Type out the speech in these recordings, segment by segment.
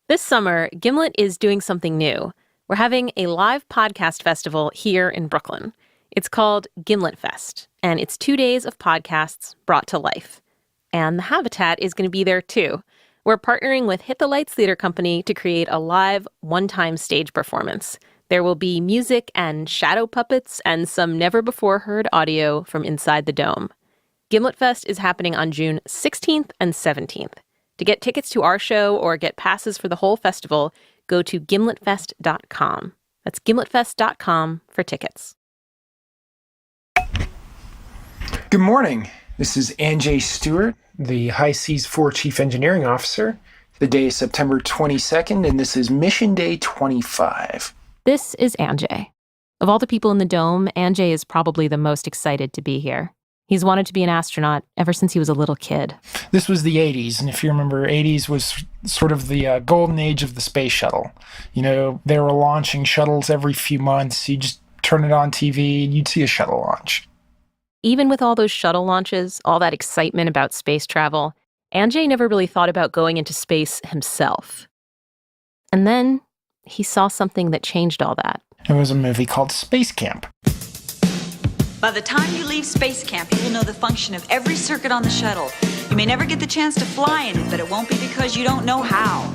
This summer, Gimlet is doing something new. We're having a live podcast festival here in Brooklyn. It's called Gimlet Fest, and it's 2 days of podcasts brought to life. And the Habitat is going to be there too. We're partnering with Hit the Lights Theater Company to create a live, one-time stage performance. There will be music and shadow puppets and some never-before-heard audio from inside the dome. Gimlet Fest is happening on June 16th and 17th. To get tickets to our show or get passes for the whole festival, go to gimletfest.com. That's gimletfest.com for tickets. Good morning. This is Anjay Stewart, the High Seas 4 Chief Engineering Officer. The day is September 22nd, and this is Mission Day 25. This is Anjay. Of all the people in the dome, Anjay is probably the most excited to be here. He's wanted to be an astronaut ever since he was a little kid. This was the 80s, and if you remember, 80s was sort of the golden age of the space shuttle. You know, they were launching shuttles every few months. You just turn it on TV, and you'd see a shuttle launch. Even with all those shuttle launches, all that excitement about space travel, Anjay never really thought about going into space himself. And then he saw something that changed all that. It was a movie called Space Camp. By the time you leave Space Camp, you will know the function of every circuit on the shuttle. You may never get the chance to fly in it, but it won't be because you don't know how.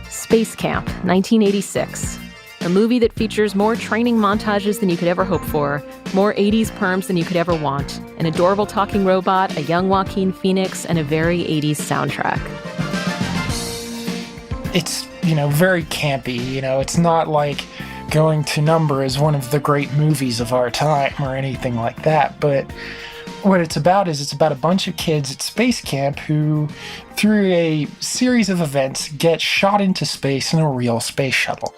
Space Camp, 1986. A movie that features more training montages than you could ever hope for, more 80s perms than you could ever want, an adorable talking robot, a young Joaquin Phoenix, and a very 80s soundtrack. It's, very campy. It's not like Going to Number is one of the great movies of our time or anything like that. But what it's about a bunch of kids at space camp who, through a series of events, get shot into space in a real space shuttle.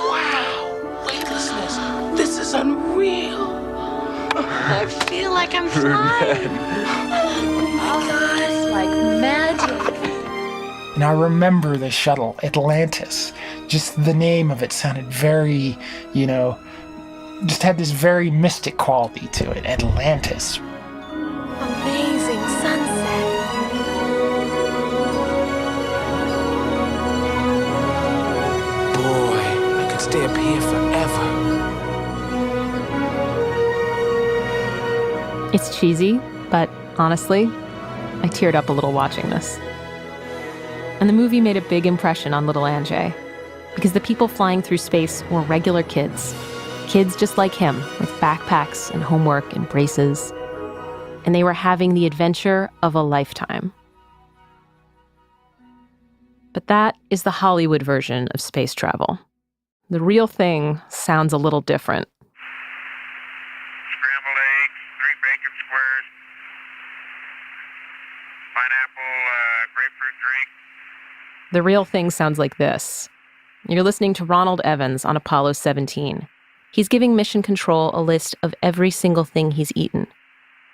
Wow, weightlessness. This is unreal. I feel like I'm flying. Oh, it's like magic. And I remember the shuttle, Atlantis. Just the name of it sounded very, just had this very mystic quality to it. Atlantis. Amazing sunset. Boy, I could stay up here forever. It's cheesy, but honestly, I teared up a little watching this. And the movie made a big impression on little Anjay, because the people flying through space were regular kids. Kids just like him, with backpacks and homework and braces. And they were having the adventure of a lifetime. But that is the Hollywood version of space travel. The real thing sounds a little different. Scrambled eggs, 3 bacon squares, pineapple, grapefruit drink. The real thing sounds like this. You're listening to Ronald Evans on Apollo 17. He's giving Mission Control a list of every single thing he's eaten.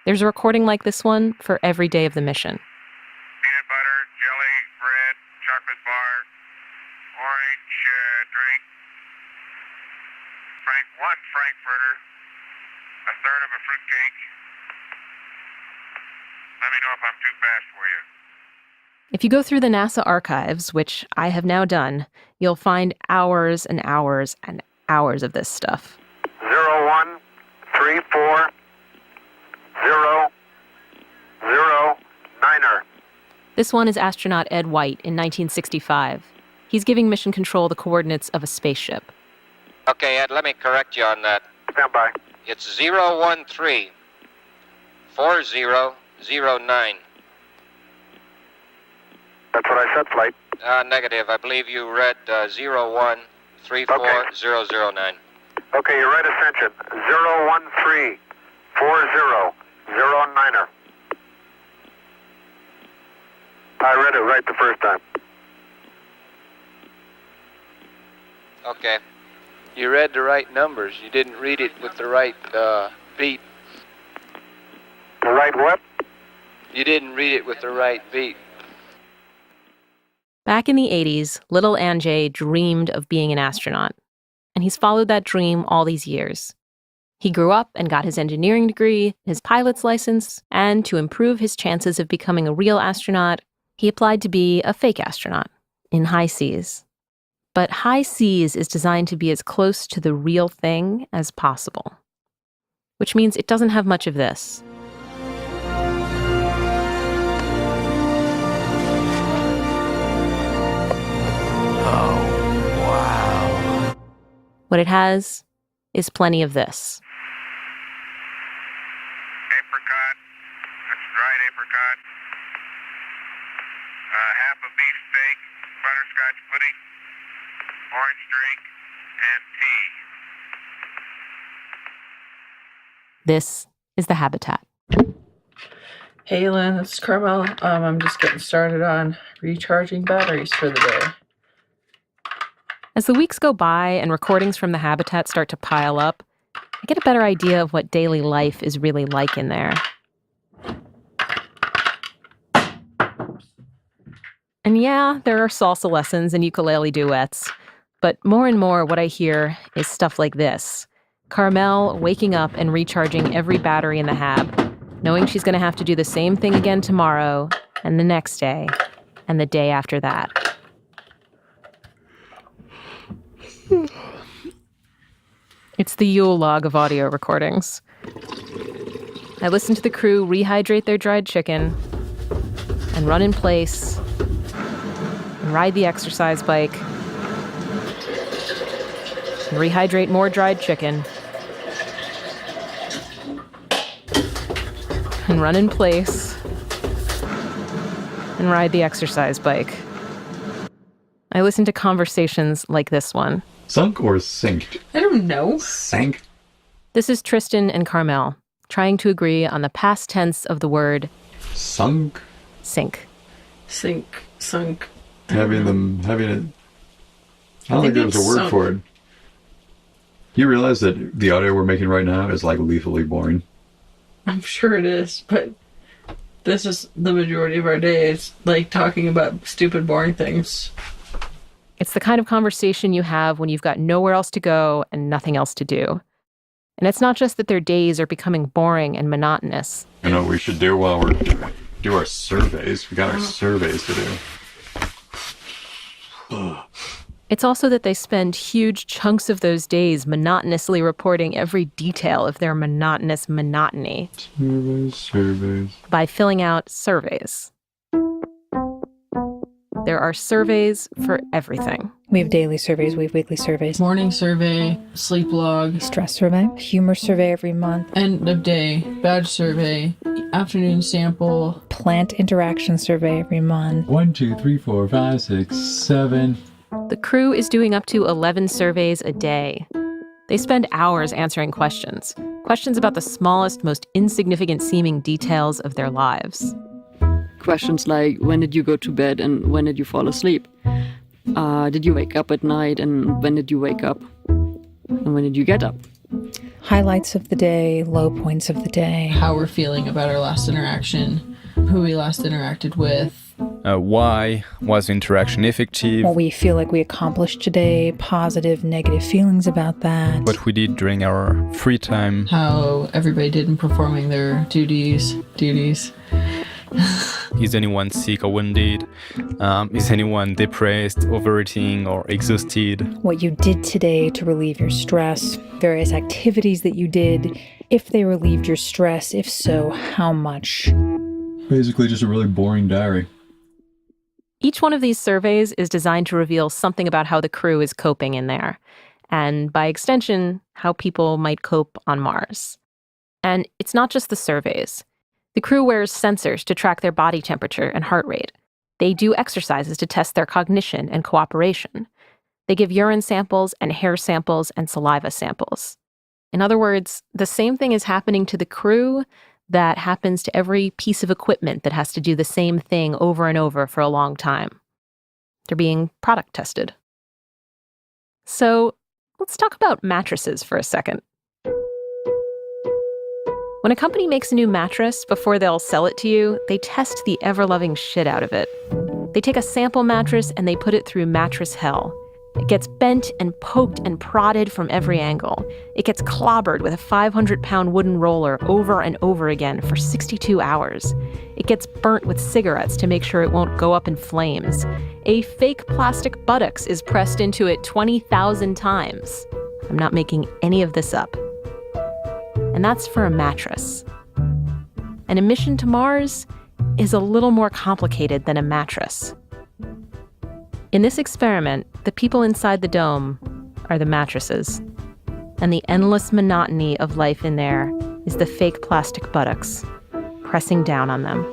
There's a recording like this one for every day of the mission. Peanut butter, jelly, bread, chocolate bar, orange drink, one Frankfurter, a third of a fruit cake. Let me know if I'm too fast for you. If you go through the NASA archives, which I have now done, you'll find hours and hours and hours of this stuff. 0134 009er. This one is astronaut Ed White in 1965. He's giving Mission Control the coordinates of a spaceship. Okay, Ed, let me correct you on that. Stand by. It's 013 4009. That's what I said, flight. Negative. I believe you read 0134009. Okay, you're right, ascension. 013 4009er. I read it right the first time. Okay. You read the right numbers. You didn't read it with the right beat. The right what? You didn't read it with the right beat. Back in the 80s, little Anjay dreamed of being an astronaut. And he's followed that dream all these years. He grew up and got his engineering degree, his pilot's license, and to improve his chances of becoming a real astronaut, he applied to be a fake astronaut in high seas. But High Seas is designed to be as close to the real thing as possible, which means it doesn't have much of this. Oh, wow. What it has is plenty of this. Apricot. That's dried apricot. Half a beef steak, butterscotch pudding, orange drink, and tea. This is the Habitat. Hey Lynn, it's Carmel. I'm just getting started on recharging batteries for the day. As the weeks go by and recordings from the Habitat start to pile up, I get a better idea of what daily life is really like in there. And yeah, there are salsa lessons and ukulele duets, but more and more what I hear is stuff like this. Carmel waking up and recharging every battery in the Hab, knowing she's going to have to do the same thing again tomorrow, and the next day, and the day after that. It's the Yule log of audio recordings. I listen to the crew rehydrate their dried chicken, and run in place, and ride the exercise bike, and rehydrate more dried chicken, and run in place, and ride the exercise bike. I listen to conversations like this one. Sunk or sinked? I don't know. Sank? This is Tristan and Carmel trying to agree on the past tense of the word Sunk? sink. Sink, sunk. Having it. I don't think there's a word sunk. for it. You realize that the audio we're making right now is like lethally boring? I'm sure it is, but this is the majority of our day. It's like talking about stupid, boring things. It's the kind of conversation you have when you've got nowhere else to go and nothing else to do. And it's not just that their days are becoming boring and monotonous. You know what we should do while we're do our surveys? We got our surveys to do. It's also that they spend huge chunks of those days monotonously reporting every detail of their monotonous monotony Surveys. by filling out surveys. There are surveys for everything. We have daily surveys, we have weekly surveys. Morning survey, sleep log, Stress survey, humor survey every month, end of day, badge survey, afternoon sample. plant interaction survey every month. 1, 2, 3, 4, 5, 6, 7. The crew is doing up to 11 surveys a day. They spend hours answering questions about the smallest, most insignificant seeming details of their lives. Questions like, when did you go to bed and when did you fall asleep? Did you wake up at night and when did you wake up? And when did you get up? Highlights of the day, low points of the day. How we're feeling about our last interaction, who we last interacted with. Why was the interaction effective? What we feel like we accomplished today, positive, negative feelings about that. What we did during our free time. How everybody did in performing their duties. Is anyone sick or wounded? Is anyone depressed, overeating, or exhausted? What you did today to relieve your stress, various activities that you did, if they relieved your stress, if so, how much. Basically just a really boring diary. Each one of these surveys is designed to reveal something about how the crew is coping in there, and by extension, how people might cope on Mars. And it's not just the surveys. The crew wears sensors to track their body temperature and heart rate. They do exercises to test their cognition and cooperation. They give urine samples and hair samples and saliva samples. In other words, the same thing is happening to the crew that happens to every piece of equipment that has to do the same thing over and over for a long time. They're being product tested. So let's talk about mattresses for a second. When a company makes a new mattress, before they'll sell it to you, they test the ever-loving shit out of it. They take a sample mattress and they put it through mattress hell. It gets bent and poked and prodded from every angle. It gets clobbered with a 500-pound wooden roller over and over again for 62 hours. It gets burnt with cigarettes to make sure it won't go up in flames. A fake plastic buttocks is pressed into it 20,000 times. I'm not making any of this up. And that's for a mattress. And a mission to Mars is a little more complicated than a mattress. In this experiment, the people inside the dome are the mattresses, and the endless monotony of life in there is the fake plastic buttocks pressing down on them.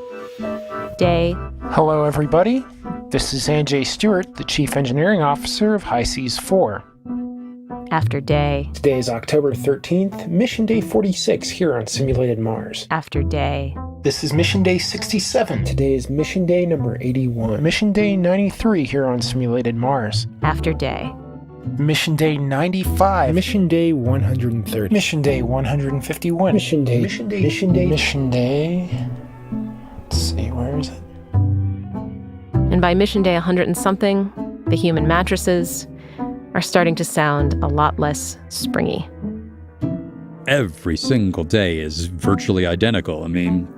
Day. Hello, everybody. This is Anjay Stewart, the Chief Engineering Officer of HI-SEAS 4. After day. Today is October 13th, Mission Day 46 here on Simulated Mars. After day. This is Mission Day 67. Today is Mission Day number 81. Mission Day 93 here on Simulated Mars. After day. Mission Day 95. Mission Day 130. Mission Day 151. Mission Day. Mission Day. Mission Day. Mission Day. Let's see, where is it? And by Mission Day 100 and something, the human mattresses are starting to sound a lot less springy. Every single day is virtually identical. I mean,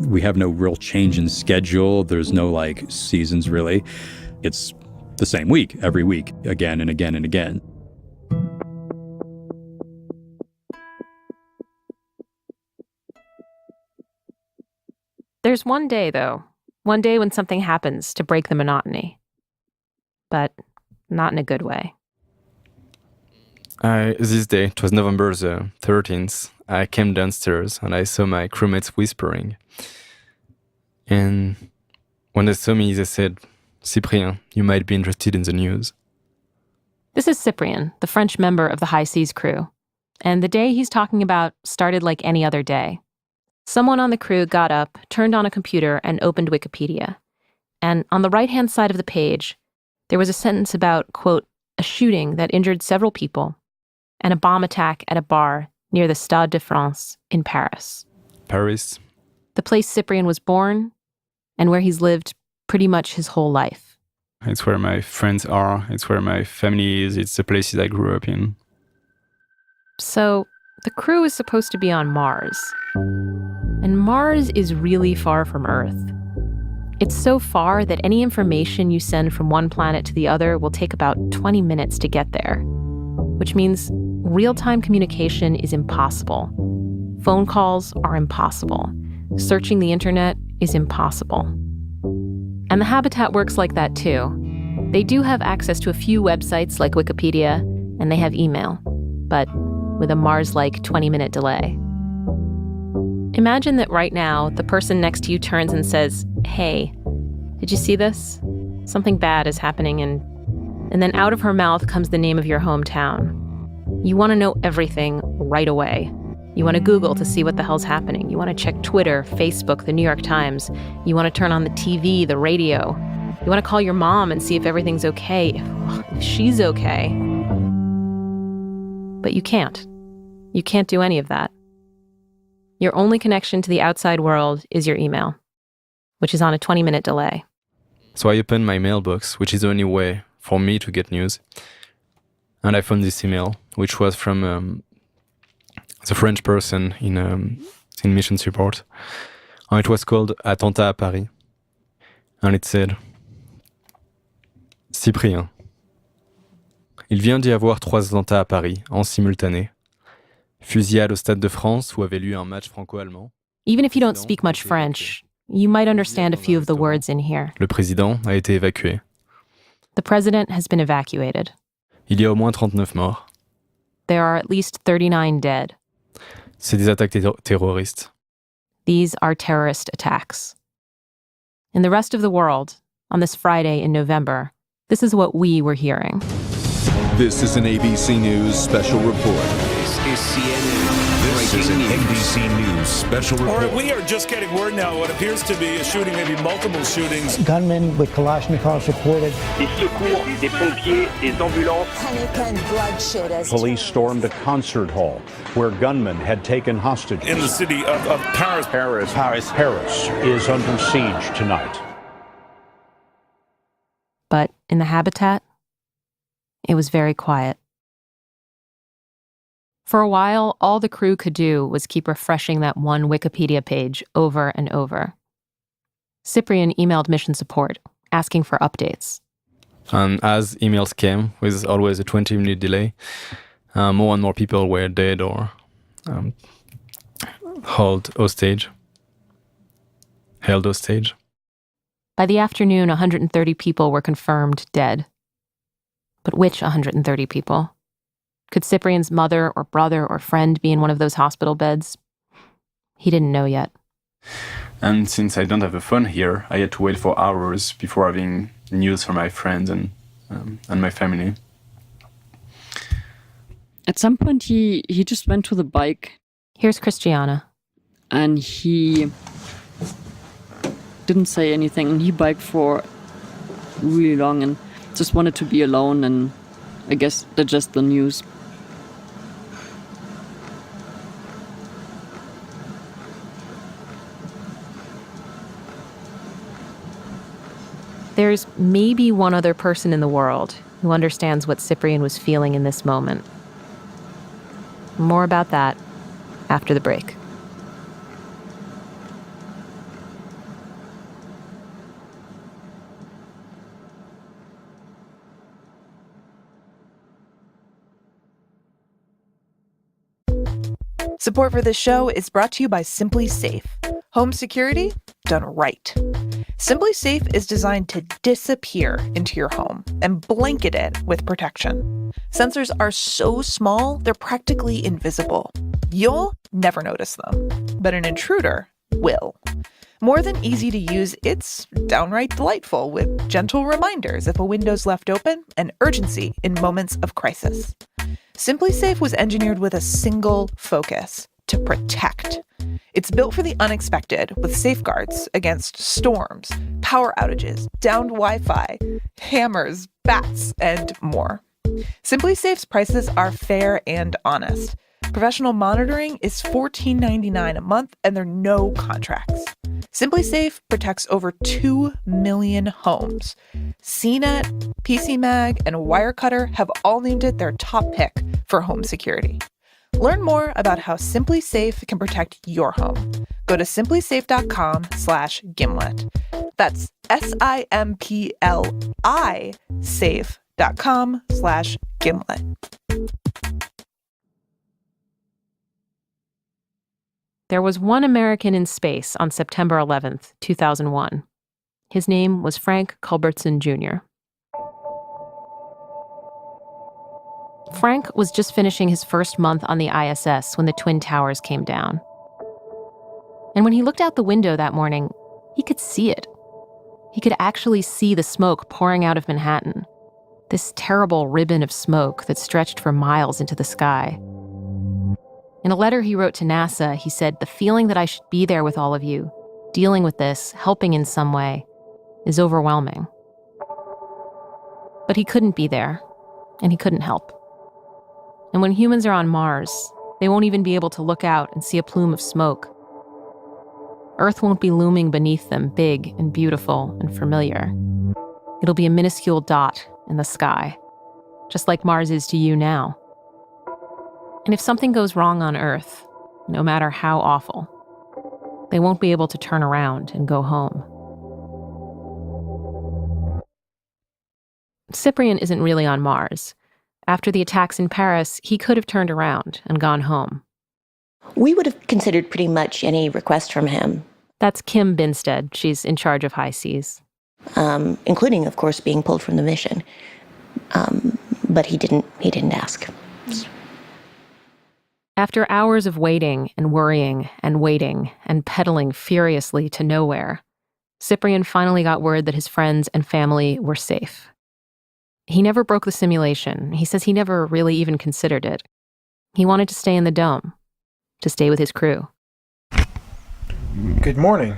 we have no real change in schedule. There's no, seasons, really. It's the same week, every week, again and again and again. There's one day, though. One day when something happens to break the monotony. But not in a good way. This day, it was November the 13th, I came downstairs and I saw my crewmates whispering. And when they saw me, they said, "Cyprien, you might be interested in the news." This is Cyprien, the French member of the HI-SEAS crew. And the day he's talking about started like any other day. Someone on the crew got up, turned on a computer, and opened Wikipedia. And on the right-hand side of the page, there was a sentence about, quote, a shooting that injured several people and a bomb attack at a bar near the Stade de France in Paris. Paris. The place Cyprien was born and where he's lived pretty much his whole life. It's where my friends are. It's where my family is. It's the places I grew up in. So the crew is supposed to be on Mars. And Mars is really far from Earth. It's so far that any information you send from one planet to the other will take about 20 minutes to get there, which means real-time communication is impossible. Phone calls are impossible. Searching the internet is impossible. And the habitat works like that too. They do have access to a few websites like Wikipedia, and they have email, but with a Mars-like 20-minute delay. Imagine that right now, the person next to you turns and says, "Hey, did you see this? Something bad is happening," and then out of her mouth comes the name of your hometown. You want to know everything right away. You want to Google to see what the hell's happening. You want to check Twitter, Facebook, the New York Times. You want to turn on the TV, the radio. You want to call your mom and see if everything's okay, if she's okay. But you can't. You can't do any of that. Your only connection to the outside world is your email, which is on a 20-minute delay. So I opened my mailbox, which is the only way for me to get news. And I found this email, which was from the French person in mission support. And it was called Attentat à Paris. And it said, "Cyprien, il vient d'y avoir 3 attentats à Paris, en simultané. Fusillade au Stade de France, où avait lieu un match franco-allemand." Even if you don't speak much French, you might understand a few of the words in here. Le président a été évacué. The president has been evacuated. Il y a au moins 39 morts. There are at least 39 dead. C'est des attaques terroristes. These are terrorist attacks. In the rest of the world, on this Friday in November, this is what we were hearing. This is an ABC News special report. This is CNN. This is an ABC News special report. All right, we are just getting word now what appears to be a shooting, maybe multiple shootings. Gunmen with Kalashnikovs reported. Des secours, des pompiers, des ambulances. Panic and bloodshed as police stormed a concert hall where gunmen had taken hostages. In the city of Paris. Paris is under siege tonight. But in the habitat, it was very quiet. For a while, all the crew could do was keep refreshing that one Wikipedia page over and over. Cyprian emailed mission support, asking for updates. And as emails came, with always a 20-minute delay, more and more people were dead or held hostage. By the afternoon, 130 people were confirmed dead. But which 130 people? Could Cyprian's mother or brother or friend be in one of those hospital beds? He didn't know yet. And since I don't have a phone here, I had to wait for hours before having news from my friends and my family. At some point, he just went to the bike. Here's Christiana. And he didn't say anything. And he biked for really long and just wanted to be alone and I guess digest the news. There's maybe one other person in the world who understands what Cyprian was feeling in this moment. More about that after the break. Support for this show is brought to you by Simply Safe. Home security done right. Simply Safe is designed to disappear into your home and blanket it with protection. Sensors are so small, they're practically invisible. You'll never notice them, but an intruder will. More than easy to use, it's downright delightful with gentle reminders if a window's left open and urgency in moments of crisis. Simply Safe was engineered with a single focus: to protect. It's built for the unexpected with safeguards against storms, power outages, downed Wi-Fi, hammers, bats, and more. Simply Safe's prices are fair and honest. Professional monitoring is $14.99 a month, and there are no contracts. Simply Safe protects over 2 million homes. CNET, PCMag, and Wirecutter have all named it their top pick for home security. Learn more about how Simply Safe can protect your home. Go to simplysafe.com/Gimlet. That's SIMPLI safe.com/Gimlet. There was one American in space on September 11th, 2001. His name was Frank Culbertson Jr. Frank was just finishing his first month on the ISS when the Twin Towers came down. And when he looked out the window that morning, he could see it. He could actually see the smoke pouring out of Manhattan, this terrible ribbon of smoke that stretched for miles into the sky. In a letter he wrote to NASA, he said, "The feeling that I should be there with all of you, dealing with this, helping in some way, is overwhelming." But he couldn't be there, and he couldn't help. And when humans are on Mars, they won't even be able to look out and see a plume of smoke. Earth won't be looming beneath them, big and beautiful and familiar. It'll be a minuscule dot in the sky, just like Mars is to you now. And if something goes wrong on Earth, no matter how awful, they won't be able to turn around and go home. Cyprian isn't really on Mars. After the attacks in Paris, he could have turned around and gone home. We would have considered pretty much any request from him. That's Kim Binstead. She's in charge of High Seas. Including, of course, being pulled from the mission. But he didn't ask. After hours of waiting and worrying and waiting and pedaling furiously to nowhere, Cyprian finally got word that his friends and family were safe. He never broke the simulation. He says he never really even considered it. He wanted to stay in the dome, to stay with his crew. Good morning.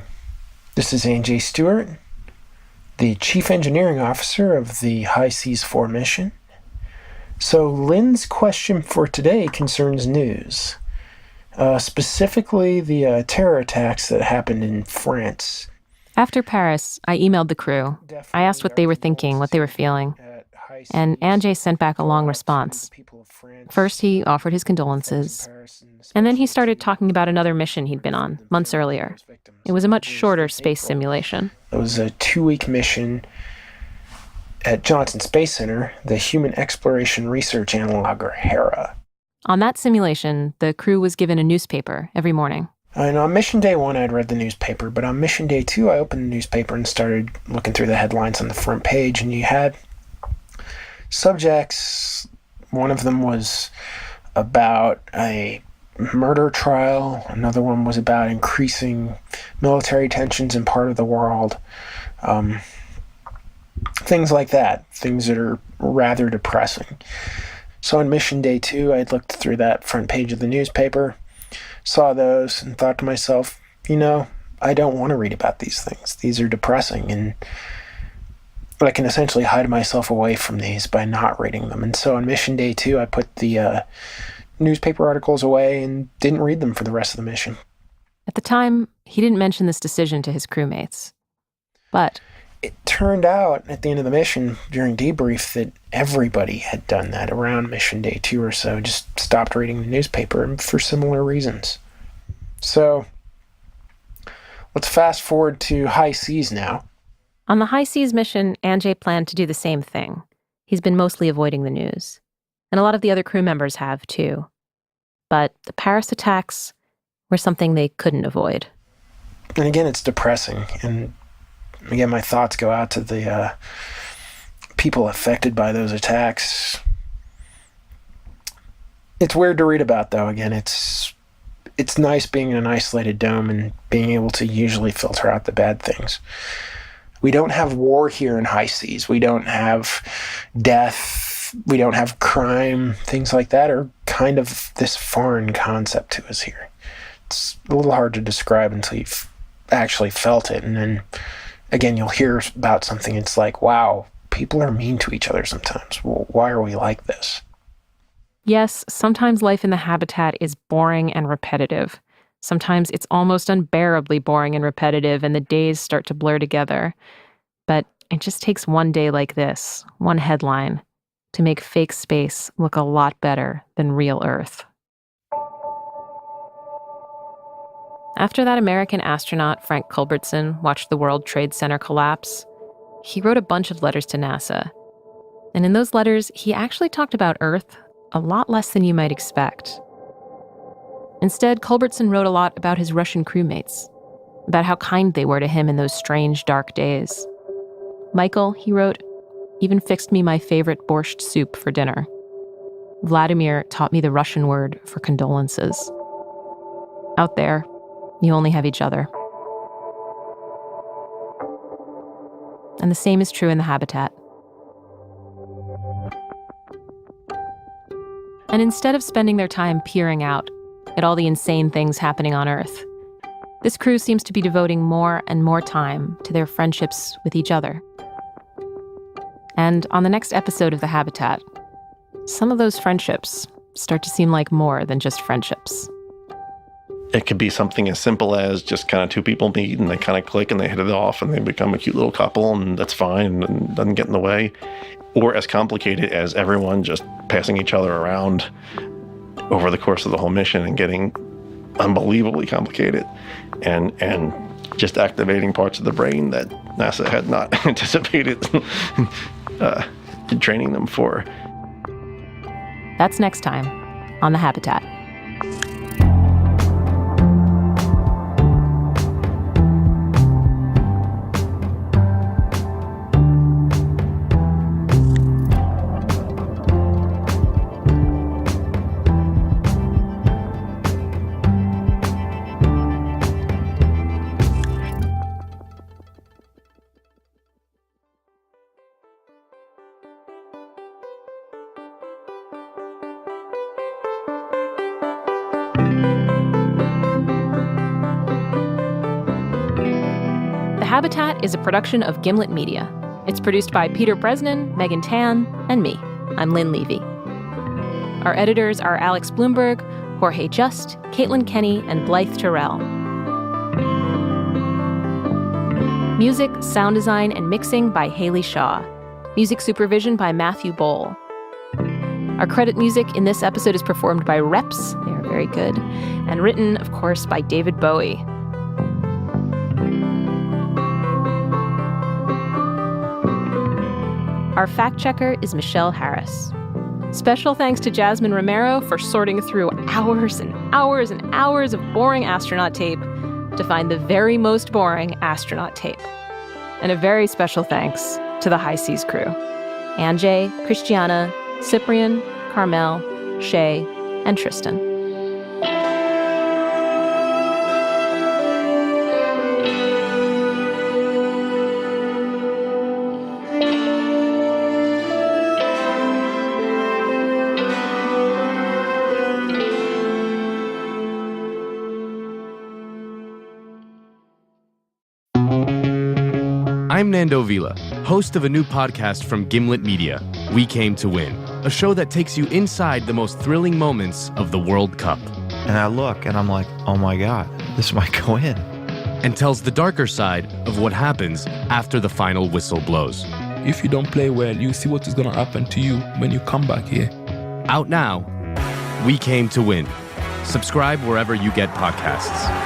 This is A.J. Stewart, the Chief Engineering Officer of the High Seas 4 mission. So Lynn's question for today concerns news, specifically the terror attacks that happened in France. After Paris, I emailed the crew. I asked what they were thinking, what they were feeling. And Anjay sent back a long response. First, he offered his condolences. And then he started talking about another mission he'd been on months earlier. It was a much shorter space simulation. It was a 2-week mission at Johnson Space Center, the Human Exploration Research Analog, or HERA. On that simulation, the crew was given a newspaper every morning. And on mission day 1, I'd read the newspaper, but on mission day 2, I opened the newspaper and started looking through the headlines on the front page, and you had subjects. One of them was about a murder trial. Another one was about increasing military tensions in part of the world. Things like that, things that are rather depressing. So on mission day 2, I looked through that front page of the newspaper, saw those, and thought to myself, I don't want to read about these things. These are depressing, and I can essentially hide myself away from these by not reading them. And so on mission day 2, I put the newspaper articles away and didn't read them for the rest of the mission. At the time, he didn't mention this decision to his crewmates. But it turned out at the end of the mission, during debrief, that everybody had done that around mission day 2 or so, just stopped reading the newspaper for similar reasons. So let's fast forward to High Seas now. On the High Seas mission, Anjay planned to do the same thing. He's been mostly avoiding the news. And a lot of the other crew members have, too. But the Paris attacks were something they couldn't avoid. And again, it's depressing. And again, my thoughts go out to the people affected by those attacks. It's weird to read about, though. Again, it's nice being in an isolated dome and being able to usually filter out the bad things. We don't have war here in High Seas. We don't have death. We don't have crime. Things like that are kind of this foreign concept to us here. It's a little hard to describe until you've actually felt it. And then, again, you'll hear about something. It's like, wow, people are mean to each other sometimes. Well, why are we like this? Yes, sometimes life in the habitat is boring and repetitive. Sometimes it's almost unbearably boring and repetitive, and the days start to blur together. But it just takes one day like this, one headline, to make fake space look a lot better than real Earth. After that American astronaut, Frank Culbertson, watched the World Trade Center collapse, he wrote a bunch of letters to NASA. And in those letters, he actually talked about Earth a lot less than you might expect. Instead, Culbertson wrote a lot about his Russian crewmates, about how kind they were to him in those strange, dark days. Michael, he wrote, even fixed me my favorite borscht soup for dinner. Vladimir taught me the Russian word for condolences. Out there, you only have each other. And the same is true in the habitat. And instead of spending their time peering out at all the insane things happening on Earth, this crew seems to be devoting more and more time to their friendships with each other. And on the next episode of The Habitat, some of those friendships start to seem like more than just friendships. It could be something as simple as just kind of two people meet and they kind of click and they hit it off and they become a cute little couple, and that's fine and doesn't get in the way. Or as complicated as everyone just passing each other around over the course of the whole mission and getting unbelievably complicated and just activating parts of the brain that NASA had not anticipated training them for. That's next time on The Habitat. The Habitat is a production of Gimlet Media. It's produced by Peter Bresnan, Megan Tan, and me. I'm Lynn Levy. Our editors are Alex Bloomberg, Jorge Just, Caitlin Kenny, and Blythe Terrell. Music, sound design, and mixing by Haley Shaw. Music supervision by Matthew Bowl. Our credit music in this episode is performed by Reps. They are very good. And written, of course, by David Bowie. Our fact checker is Michelle Harris. Special thanks to Jasmine Romero for sorting through hours and hours and hours of boring astronaut tape to find the very most boring astronaut tape. And a very special thanks to the High Seas crew. Anjay, Christiana, Cyprian, Carmel, Shay, and Tristan. I'm Nando Vila, host of a new podcast from Gimlet Media, We Came to Win, a show that takes you inside the most thrilling moments of the World Cup. And I look and I'm like, oh my God, this might go in. And tells the darker side of what happens after the final whistle blows. If you don't play well, you see what is going to happen to you when you come back here. Out now, We Came to Win. Subscribe wherever you get podcasts.